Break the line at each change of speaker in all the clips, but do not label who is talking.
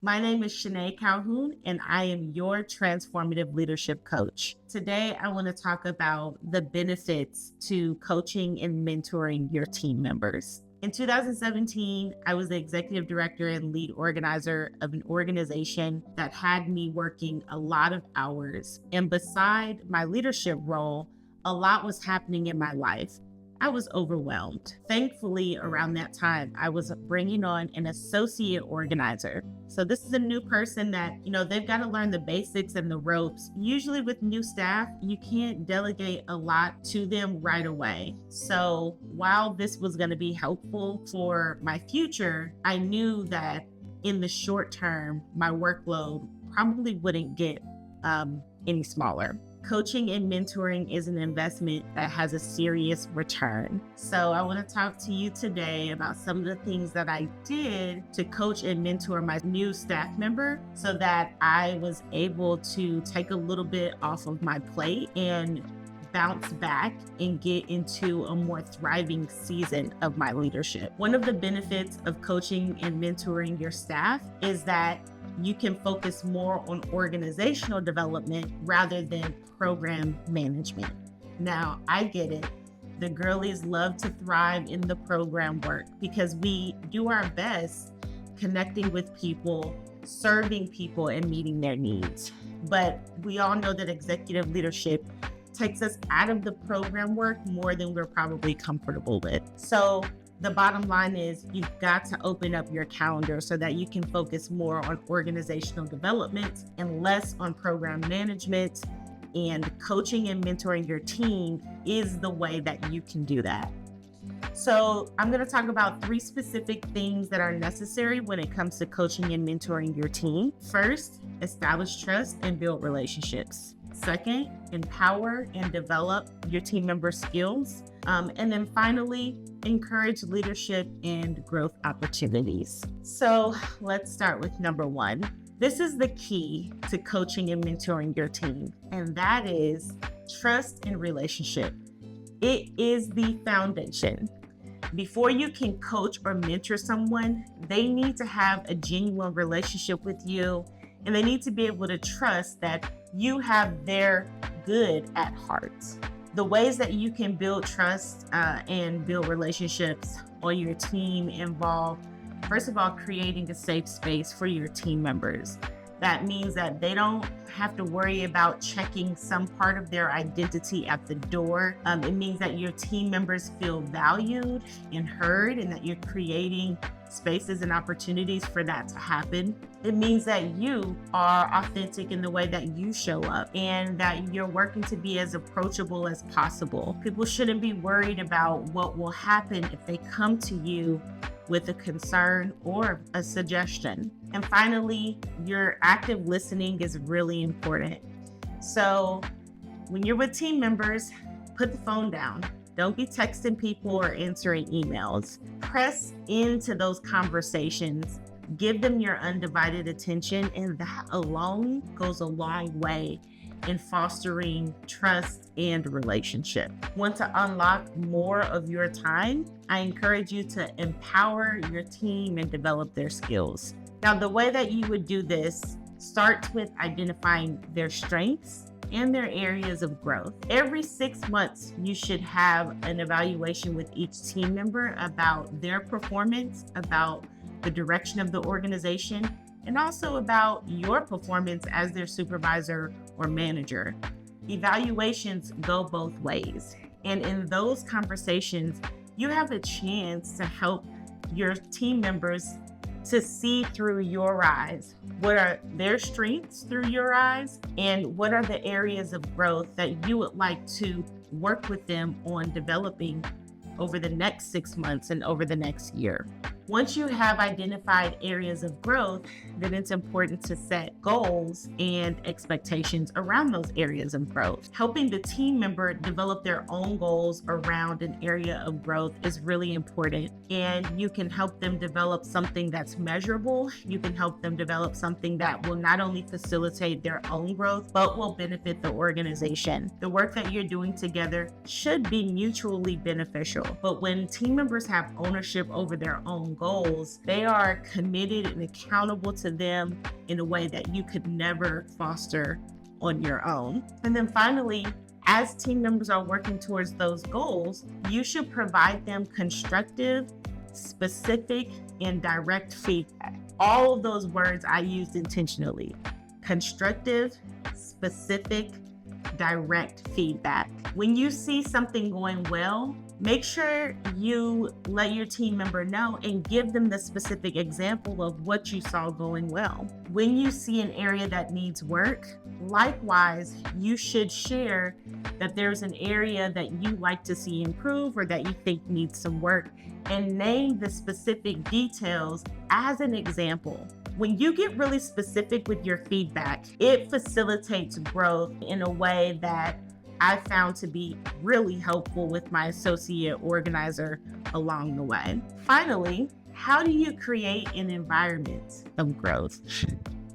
My name is Shanae Calhoun, and I am your transformative leadership coach. Today, I want to talk about the benefits to coaching and mentoring your team members. In 2017, I was the executive director and lead organizer of an organization that had me working a lot of hours. And beside my leadership role, a lot was happening in my life. I was overwhelmed. Thankfully, around that time, I was bringing on an associate organizer. So this is a new person that, they've got to learn the basics and the ropes. Usually with new staff, you can't delegate a lot to them right away. So while this was going to be helpful for my future, I knew that in the short term, my workload probably wouldn't get any smaller. Coaching and mentoring is an investment that has a serious return. So I want to talk to you today about some of the things that I did to coach and mentor my new staff member so that I was able to take a little bit off of my plate and bounce back and get into a more thriving season of my leadership. One of the benefits of coaching and mentoring your staff is that you can focus more on organizational development rather than program management. Now, I get it. The girlies love to thrive in the program work because we do our best connecting with people, serving people, and meeting their needs. But we all know that executive leadership takes us out of the program work more than we're probably comfortable with. So the bottom line is you've got to open up your calendar so that you can focus more on organizational development and less on program management. And coaching and mentoring your team is the way that you can do that. So I'm going to talk about 3 specific things that are necessary when it comes to coaching and mentoring your team. First, establish trust and build relationships. Second, empower and develop your team member skills. And then finally, encourage leadership and growth opportunities. So let's start with number 1. This is the key to coaching and mentoring your team, and that is trust and relationship. It is the foundation. Before you can coach or mentor someone, they need to have a genuine relationship with you, and they need to be able to trust that you have their good at heart. The ways that you can build trust and build relationships on your team involve, first of all, creating a safe space for your team members. That means that they don't have to worry about checking some part of their identity at the door. It means that your team members feel valued and heard, and that you're creating spaces and opportunities for that to happen. It means that you are authentic in the way that you show up and that you're working to be as approachable as possible. People shouldn't be worried about what will happen if they come to you with a concern or a suggestion. And finally, your active listening is really important. So when you're with team members, put the phone down. Don't be texting people or answering emails. Press into those conversations. Give them your undivided attention, and that alone goes a long way in fostering trust and relationship. Want to unlock more of your time? I encourage you to empower your team and develop their skills. Now, the way that you would do this starts with identifying their strengths and their areas of growth. Every 6 months, you should have an evaluation with each team member about their performance, about the direction of the organization, and also about your performance as their supervisor or manager. Evaluations go both ways. And in those conversations, you have a chance to help your team members to see through your eyes. What are their strengths through your eyes? And what are the areas of growth that you would like to work with them on developing over the next 6 months and over the next year? Once you have identified areas of growth, then it's important to set goals and expectations around those areas of growth. Helping the team member develop their own goals around an area of growth is really important. And you can help them develop something that's measurable. You can help them develop something that will not only facilitate their own growth, but will benefit the organization. The work that you're doing together should be mutually beneficial. But when team members have ownership over their own goals, they are committed and accountable to them in a way that you could never foster on your own. And then finally, as team members are working towards those goals, you should provide them constructive, specific, and direct feedback. All of those words I used intentionally. Constructive, specific, direct feedback. When you see something going well, make sure you let your team member know and give them the specific example of what you saw going well. When you see an area that needs work, likewise, you should share that there's an area that you like to see improve or that you think needs some work, and name the specific details as an example. When you get really specific with your feedback, it facilitates growth in a way that I found to be really helpful with my associate organizer along the way. Finally, how do you create an environment of growth?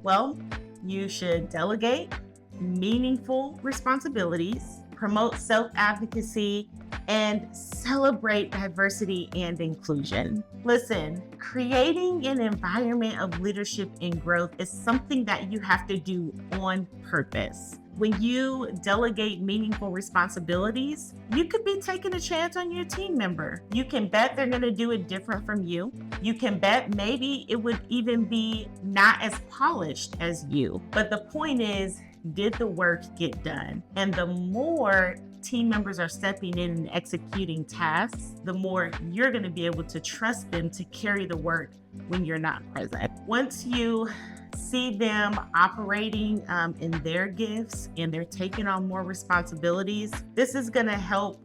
Well, you should delegate meaningful responsibilities, promote self-advocacy, and celebrate diversity and inclusion. Listen, creating an environment of leadership and growth is something that you have to do on purpose. When you delegate meaningful responsibilities, you could be taking a chance on your team member. You can bet they're going to do it different from you. You can bet maybe it would even be not as polished as you. But the point is, did the work get done? And the more team members are stepping in and executing tasks, the more you're going to be able to trust them to carry the work when you're not present. Once you see them operating in their gifts and they're taking on more responsibilities, this is going to help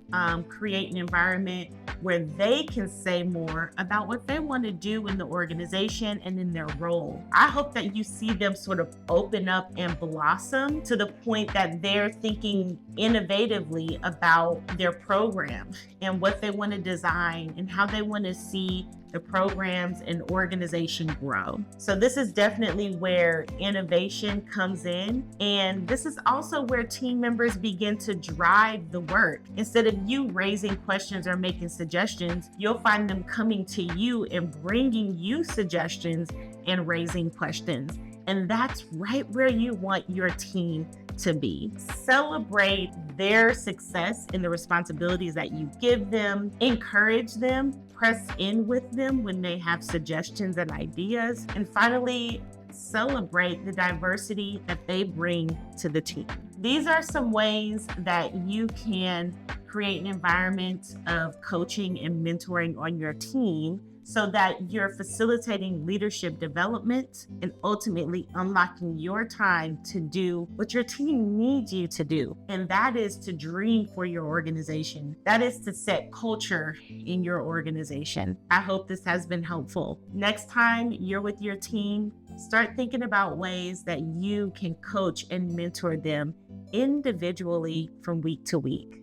create an environment where they can say more about what they want to do in the organization and in their role. I hope that you see them sort of open up and blossom to the point that they're thinking innovatively about their program and what they want to design and how they want to see the programs and organization grow. So this is definitely where innovation comes in. And this is also where team members begin to drive the work. Instead of you raising questions or making suggestions, you'll find them coming to you and bringing you suggestions and raising questions. And that's right where you want your team to be. Celebrate their success in the responsibilities that you give them, encourage them, press in with them when they have suggestions and ideas, and finally, celebrate the diversity that they bring to the team. These are some ways that you can create an environment of coaching and mentoring on your team so that you're facilitating leadership development and ultimately unlocking your time to do what your team needs you to do. And that is to dream for your organization. That is to set culture in your organization. I hope this has been helpful. Next time you're with your team, start thinking about ways that you can coach and mentor them individually from week to week.